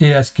ASQ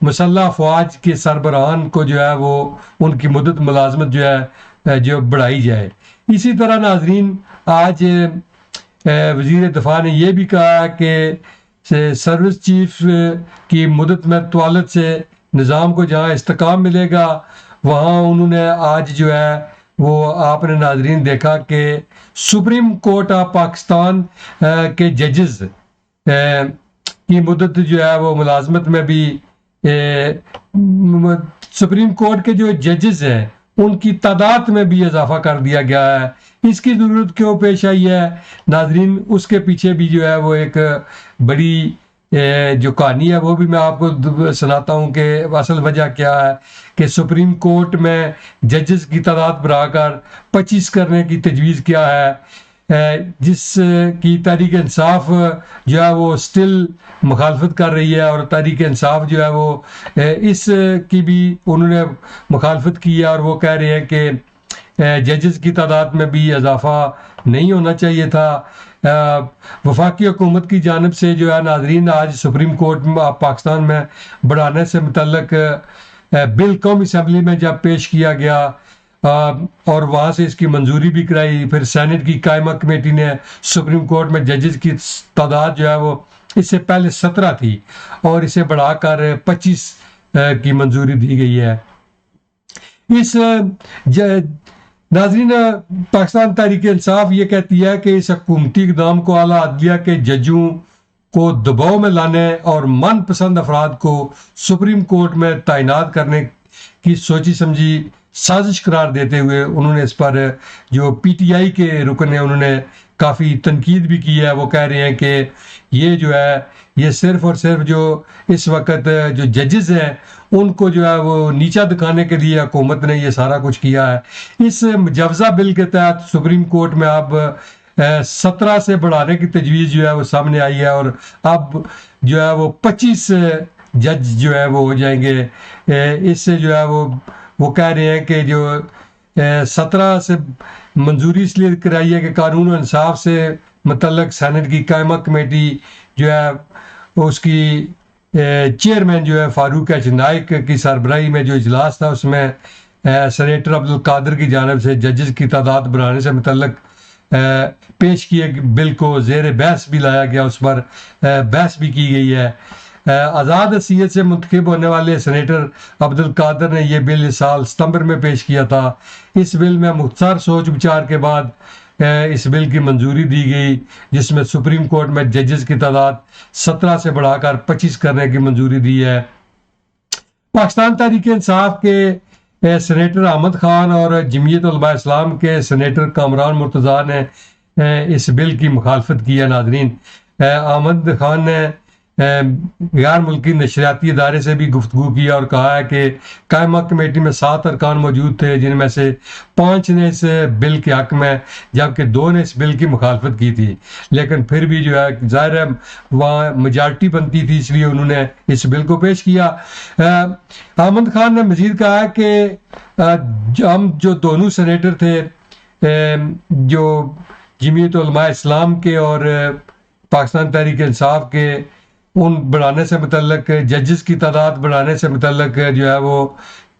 مسلح افواج کے سربراہان کو جو ہے وہ ان کی مدت ملازمت جو ہے جو بڑھائی جائے۔ اسی طرح ناظرین آج وزیر دفاع نے یہ بھی کہا کہ سروس چیف کی مدت میں طوالت سے نظام کو جہاں استحکام ملے گا وہاں انہوں نے آج جو ہے وہ آپ نے ناظرین دیکھا کہ سپریم کورٹ آف پاکستان کے ججز کی مدت جو ہے وہ ملازمت میں بھی سپریم کورٹ کے جو ججز ہیں ان کی تعداد میں بھی اضافہ کر دیا گیا ہے۔ اس کی ضرورت کیوں پیش آئی ہے ناظرین؟ اس کے پیچھے بھی جو ہے وہ ایک بڑی جو کہانی ہے وہ بھی میں آپ کو سناتا ہوں کہ اصل وجہ کیا ہے کہ سپریم کورٹ میں ججز کی تعداد بڑھا کر 25 کرنے کی تجویز کیا ہے، جس کی تحریک انصاف جو ہے وہ سٹل مخالفت کر رہی ہے، اور تحریک انصاف جو ہے وہ اس کی بھی انہوں نے مخالفت کی ہے، اور وہ کہہ رہے ہیں کہ ججز کی تعداد میں بھی اضافہ نہیں ہونا چاہیے تھا۔ وفاقی حکومت کی جانب سے جو ہے ناظرین آج سپریم کورٹ پاکستان میں بڑھانے سے متعلق بل قومی اسمبلی میں جب پیش کیا گیا اور وہاں سے اس کی منظوری بھی کرائی، پھر سینٹ کی قائمہ کمیٹی نے سپریم کورٹ میں ججز کی تعداد جو ہے وہ اس سے پہلے 17 تھی اور اسے بڑھا کر 25 کی منظوری دی گئی ہے۔ اس ناظرین پاکستان تحریک انصاف یہ کہتی ہے کہ اس حکومتی اقدام کو اعلیٰ عدلیہ کے ججوں کو دباؤ میں لانے اور من پسند افراد کو سپریم کورٹ میں تعینات کرنے کی سوچی سمجھی سازش قرار دیتے ہوئے انہوں نے اس پر جو پی ٹی آئی کے رکن ہیں انہوں نے کافی تنقید بھی کی ہے۔ وہ کہہ رہے ہیں کہ یہ جو ہے یہ صرف اور صرف جو اس وقت جو ججز ہیں ان کو جو ہے وہ نیچا دکھانے کے لیے حکومت نے یہ سارا کچھ کیا ہے۔ اس مجوزہ بل کے تحت سپریم کورٹ میں اب 17 سے بڑھانے کی تجویز جو ہے وہ سامنے آئی ہے، اور اب جو ہے وہ 25 جج جو ہے وہ ہو جائیں گے۔ اس سے جو ہے وہ کہہ رہے ہیں کہ جو 17 سے منظوری اس لیے کرائی ہے کہ قانون و انصاف سے متعلق سینٹ کی قائمہ کمیٹی جو ہے اس کی چیئرمین جو ہے فاروق ایچ نائک کی سربراہی میں جو اجلاس تھا اس میں سینیٹر عبدالقادر کی جانب سے ججز کی تعداد بڑھانے سے متعلق پیش کیے بل کو زیر بحث بھی لایا گیا، اس پر بحث بھی کی گئی ہے۔ آزاد حیثیت سے منتخب ہونے والے سینیٹر عبدالقادر نے یہ بل اس سال ستمبر میں پیش کیا تھا۔ اس بل میں مختصر سوچ بچار کے بعد اس بل کی منظوری دی گئی، جس میں سپریم کورٹ میں ججز کی تعداد 17 سے بڑھا کر 25 کرنے کی منظوری دی ہے۔ پاکستان تحریک انصاف کے سینیٹر احمد خان اور جمعیت علماء اسلام کے سینیٹر کامران مرتضیٰ نے اس بل کی مخالفت کی ہے۔ ناظرین احمد خان نے غیر ملکی نشریاتی ادارے سے بھی گفتگو کی اور کہا ہے کہ قائمہ کمیٹی میں 7 ارکان موجود تھے، جن میں سے 5 نے اس بل کے حق میں جبکہ 2 نے اس بل کی مخالفت کی تھی، لیکن پھر بھی جو ہے ظاہر ہے وہاں میجارٹی بنتی تھی اس لیے انہوں نے اس بل کو پیش کیا۔ احمد خان نے مزید کہا کہ ہم جو دونوں سینیٹر تھے جو جمعیت علماء اسلام کے اور پاکستان تحریک انصاف کے، ان بڑھانے سے متعلق ججز کی تعداد بڑھانے سے متعلق جو ہے وہ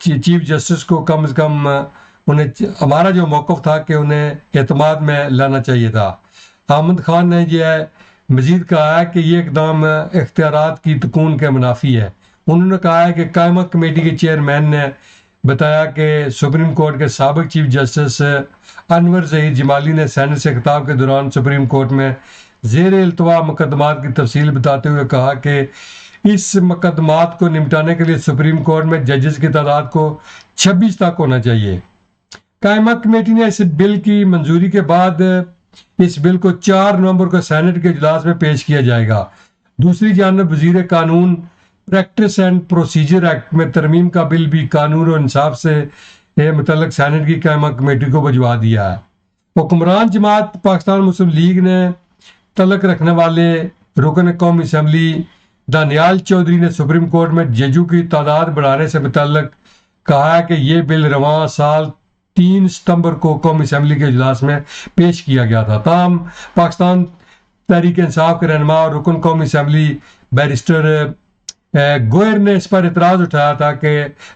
چیف جسٹس کو کم از کم انہیں ہمارا جو موقف تھا کہ انہیں اعتماد میں لانا چاہیے تھا۔ احمد خان نے جو ہے مزید کہا ہے کہ یہ اقدام اختیارات کی تکون کے منافی ہے۔ انہوں نے کہا ہے کہ قائمہ کمیٹی کے چیئرمین نے بتایا کہ سپریم کورٹ کے سابق چیف جسٹس انور ظہیر جمالی نے سینٹ سے خطاب کے دوران سپریم کورٹ میں زیر التوا مقدمات کی تفصیل بتاتے ہوئے کہا کہ اس مقدمات کو نمٹانے کے لیے سپریم کورٹ میں ججز کی تعداد کو 26 تک ہونا چاہیے۔ قائمہ کمیٹی نے اس بل کی منظوری کے بعد اس بل کو 4 نومبر کو سینٹ کے اجلاس میں پیش کیا جائے گا۔ دوسری جانب وزیر قانون پریکٹس اینڈ پروسیجر ایکٹ میں ترمیم کا بل بھی قانون و انصاف سے متعلق سینٹ کی قائمہ کمیٹی کو بھجوا دیا ہے۔ حکمران جماعت پاکستان مسلم لیگ نے تعلق رکھنے والے رکن قومی اسمبلی دانیال چودھری نے سپریم کورٹ میں ججوں کی تعداد بڑھانے سے متعلق کہا ہے کہ یہ بل رواں سال 3 ستمبر کو قومی اسمبلی کے اجلاس میں پیش کیا گیا تھا۔ تاہم پاکستان تحریک انصاف کے رہنما اور رکن قومی اسمبلی بیرسٹر گوئر نے اس پر اعتراض اٹھایا تھا کہ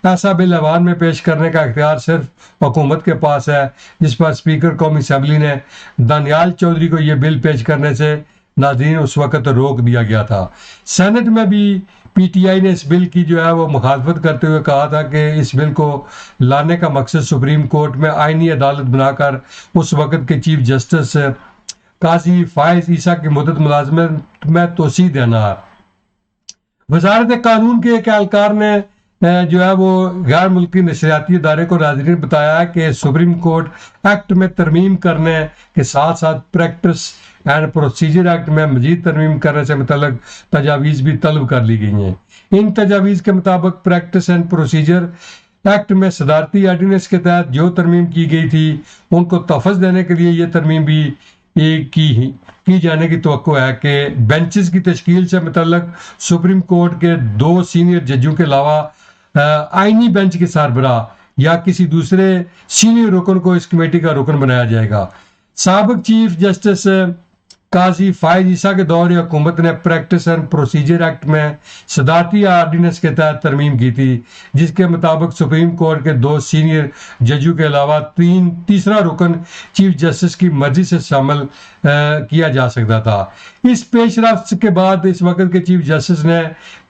ایسا بل ایوان میں پیش کرنے کا اختیار صرف حکومت کے پاس ہے، جس پر اسپیکر قومی اسمبلی نے دانیال چودھری کو یہ بل پیش کرنے سے ناظرین اس وقت روک دیا گیا تھا۔ سینٹ میں بھی پی ٹی آئی نے اس بل کی جو ہے وہ مخالفت کرتے ہوئے کہا تھا کہ اس بل کو لانے کا مقصد سپریم کورٹ میں آئینی عدالت بنا کر اس وقت کے چیف جسٹس قاضی فائز عیسیٰ کی مدت ملازمت میں توسیع دینا ہے۔ وزارت قانون کے ایک اہلکار نے جو ہے وہ غیر ملکی نشریاتی ادارے کو ناظرین بتایا ہے کہ سپریم کورٹ ایکٹ میں ترمیم کرنے کے ساتھ ساتھ پریکٹس اینڈ پروسیجر ایکٹ میں مزید ترمیم کرنے سے متعلق تجاویز بھی طلب کر لی گئی ہیں۔ ان تجاویز کے مطابق پریکٹس اینڈ پروسیجر ایکٹ میں صدارتی آرڈیننس کے تحت جو ترمیم کی گئی تھی ان کو تحفظ دینے کے لیے یہ ترمیم بھی کی جانے کی توقع ہے کہ بینچز کی تشکیل سے متعلق سپریم کورٹ کے 2 سینئر ججوں کے علاوہ آئینی بینچ کے سربراہ یا کسی دوسرے سینئر رکن کو اس کمیٹی کا رکن بنایا جائے گا۔ سابق چیف جسٹس قاضی فائز عیسیٰ کے دور حکومت نے پریکٹس اینڈ پروسیجر ایکٹ میں صدارتی آرڈیننس کے تحت ترمیم کی تھی، جس کے مطابق سپریم کورٹ کے 2 سینئر ججوں کے علاوہ تیسرا رکن چیف جسٹس کی مرضی سے شامل کیا جا سکتا تھا۔ اس پیش رفت کے بعد اس وقت کے چیف جسٹس نے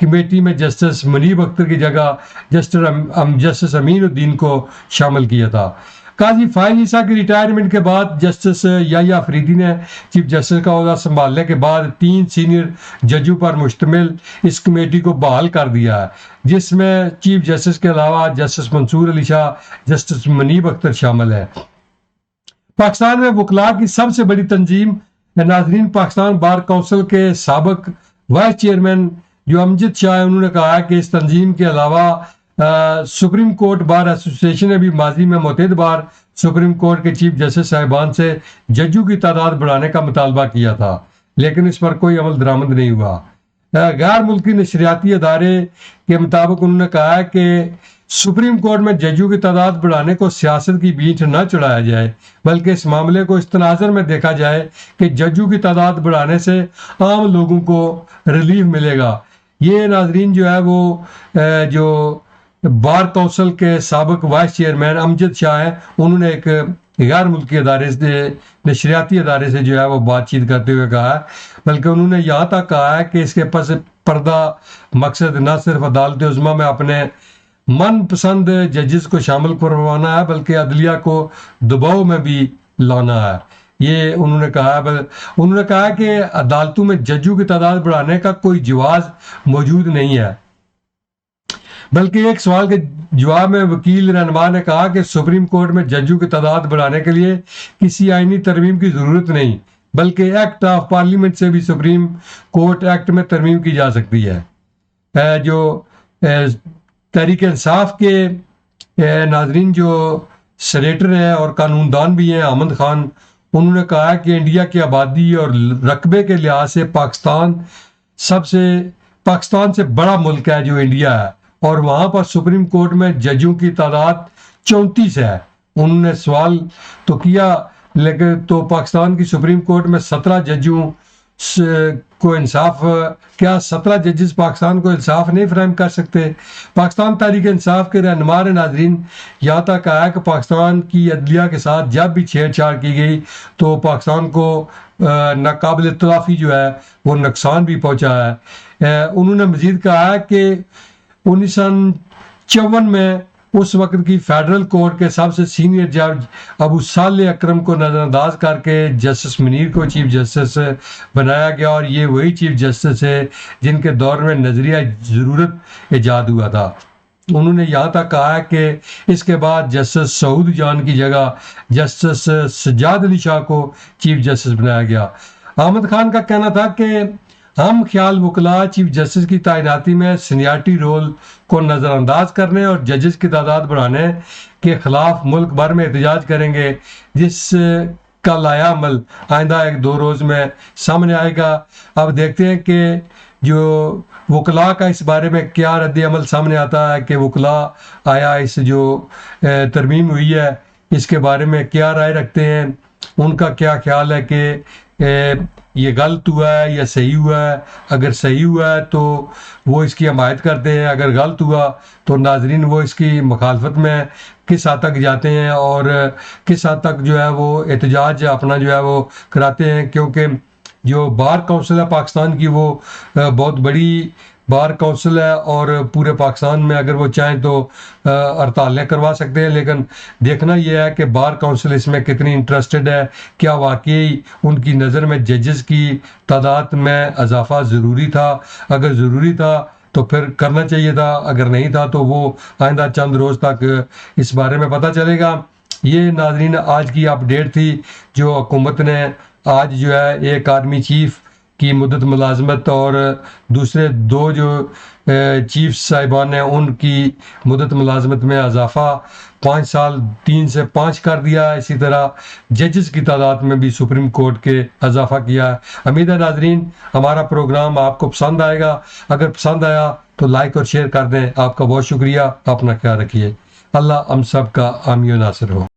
کمیٹی میں جسٹس منیب اختر کی جگہ جسٹس امین الدین کو شامل کیا تھا۔ قاضی فائز عیسیٰ کی ریٹائرمنٹ کے بعد جسٹس یحییٰ افریدی نے چیف جسٹس کا عہدہ سنبھالنے کے بعد 3 سینئر ججوں پر مشتمل اس کمیٹی کو بحال کر دیا ہے، جس میں چیف جسٹس کے علاوہ جسٹس منصور علی شاہ، جسٹس منیب اختر شامل ہے۔ پاکستان میں وکلاء کی سب سے بڑی تنظیم ناظرین پاکستان بار کونسل کے سابق وائس چیئرمین جو امجد شاہ انہوں نے کہا ہے کہ اس تنظیم کے علاوہ سپریم کورٹ بار ایسوسیشن نے بھی ماضی میں متعدد بار سپریم کورٹ کے چیف جسٹس صاحبان سے ججوں کی تعداد بڑھانے کا مطالبہ کیا تھا، لیکن اس پر کوئی عمل درآمد نہیں ہوا۔ غیر ملکی نشریاتی ادارے کے مطابق انہوں نے کہا ہے کہ سپریم کورٹ میں ججوں کی تعداد بڑھانے کو سیاست کی بیچ نہ چڑھایا جائے، بلکہ اس معاملے کو اس تناظر میں دیکھا جائے کہ ججوں کی تعداد بڑھانے سے عام لوگوں کو ریلیف ملے گا۔ یہ ناظرین جو ہے وہ جو بار کونسل کے سابق وائس چیئرمین امجد شاہ ہیں، انہوں نے ایک غیر ملکی ادارے سے نشریاتی ادارے سے جو ہے وہ بات چیت کرتے ہوئے کہا ہے، بلکہ انہوں نے یہاں تک کہا ہے کہ اس کے پس پردہ مقصد نہ صرف عدالت عظمیٰ میں اپنے من پسند ججز کو شامل کروانا ہے بلکہ عدلیہ کو دباؤ میں بھی لانا ہے۔ یہ انہوں نے کہا کہ عدالتوں میں ججوں کی تعداد بڑھانے کا کوئی جواز موجود نہیں ہے، بلکہ ایک سوال کے جواب میں وکیل رہنما نے کہا کہ سپریم کورٹ میں ججوں کی تعداد بڑھانے کے لیے کسی آئینی ترمیم کی ضرورت نہیں، بلکہ ایکٹ آف پارلیمنٹ سے بھی سپریم کورٹ ایکٹ میں ترمیم کی جا سکتی ہے۔ جو تحریک انصاف کے ناظرین جو سینیٹر ہیں اور قانون دان بھی ہیں احمد خان، انہوں نے کہا کہ انڈیا کی آبادی اور رقبے کے لحاظ سے پاکستان سے بڑا ملک ہے جو انڈیا ہے، اور وہاں پر سپریم کورٹ میں ججوں کی تعداد 34 ہے۔ انہوں نے سوال تو کیا لیکن تو پاکستان کی سپریم کورٹ میں 17 ججوں کو انصاف، کیا 17 ججز پاکستان کو انصاف نہیں فراہم کر سکتے؟ پاکستان تحریک انصاف کے رہنما نے ناظرین یہاں تک کہا کہ پاکستان کی عدلیہ کے ساتھ جب بھی چھیڑ چھاڑ کی گئی تو پاکستان کو ناقابل تلافی جو ہے وہ نقصان بھی پہنچا ہے۔ انہوں نے مزید کہا ہے کہ 1954 میں اس وقت کی فیڈرل کورٹ کے سب سے سینئر جج ابو صالح اکرم کو نظر انداز کر کے جسٹس منیر کو چیف جسٹس بنایا گیا، اور یہ وہی چیف جسٹس ہے جن کے دور میں نظریہ ضرورت ایجاد ہوا تھا۔ انہوں نے یہاں تک کہا ہے کہ اس کے بعد جسٹس سعود جان کی جگہ جسٹس سجاد علی شاہ کو چیف جسٹس بنایا گیا۔ احمد خان کا کہنا تھا کہ ہم خیال وکلاء چیف جسٹس کی تعیناتی میں سینیارٹی رول کو نظر انداز کرنے اور ججز کی تعداد بڑھانے کے خلاف ملک بھر میں احتجاج کریں گے، جس کا لایا عمل آئندہ 1-2 روز میں سامنے آئے گا۔ اب دیکھتے ہیں کہ جو وکلاء کا اس بارے میں کیا رد عمل سامنے آتا ہے کہ وکلاء آیا اس جو ترمیم ہوئی ہے اس کے بارے میں کیا رائے رکھتے ہیں، ان کا کیا خیال ہے کہ یہ غلط ہوا ہے یا صحیح ہوا ہے. اگر صحیح ہوا ہے تو وہ اس کی حمایت کرتے ہیں، اگر غلط ہوا تو ناظرین وہ اس کی مخالفت میں کس حد تک جاتے ہیں اور کس حد تک جو ہے وہ احتجاج اپنا جو ہے وہ کراتے ہیں. کیونکہ جو بار کونسل ہے پاکستان کی وہ بہت بڑی بار کونسل ہے اور پورے پاکستان میں اگر وہ چاہیں تو ہڑتالیں کروا سکتے ہیں. لیکن دیکھنا یہ ہے کہ بار کونسل اس میں کتنی انٹرسٹڈ ہے، کیا واقعی ان کی نظر میں ججز کی تعداد میں اضافہ ضروری تھا. اگر ضروری تھا تو پھر کرنا چاہیے تھا، اگر نہیں تھا تو وہ آئندہ چند روز تک اس بارے میں پتہ چلے گا. یہ ناظرین آج کی اپڈیٹ تھی جو حکومت نے آج جو ہے ایک آرمی چیف کی مدت ملازمت اور دوسرے 2 جو چیف صاحبان ہیں ان کی مدت ملازمت میں اضافہ 5 سال 3 سے 5 کر دیا. اسی طرح ججز کی تعداد میں بھی سپریم کورٹ کے اضافہ کیا ہے. امید ہے ناظرین ہمارا پروگرام آپ کو پسند آئے گا. اگر پسند آیا تو لائک اور شیئر کر دیں. آپ کا بہت شکریہ. اپنا خیال رکھیے. اللہ ہم سب کا حامی و ناصر ہو.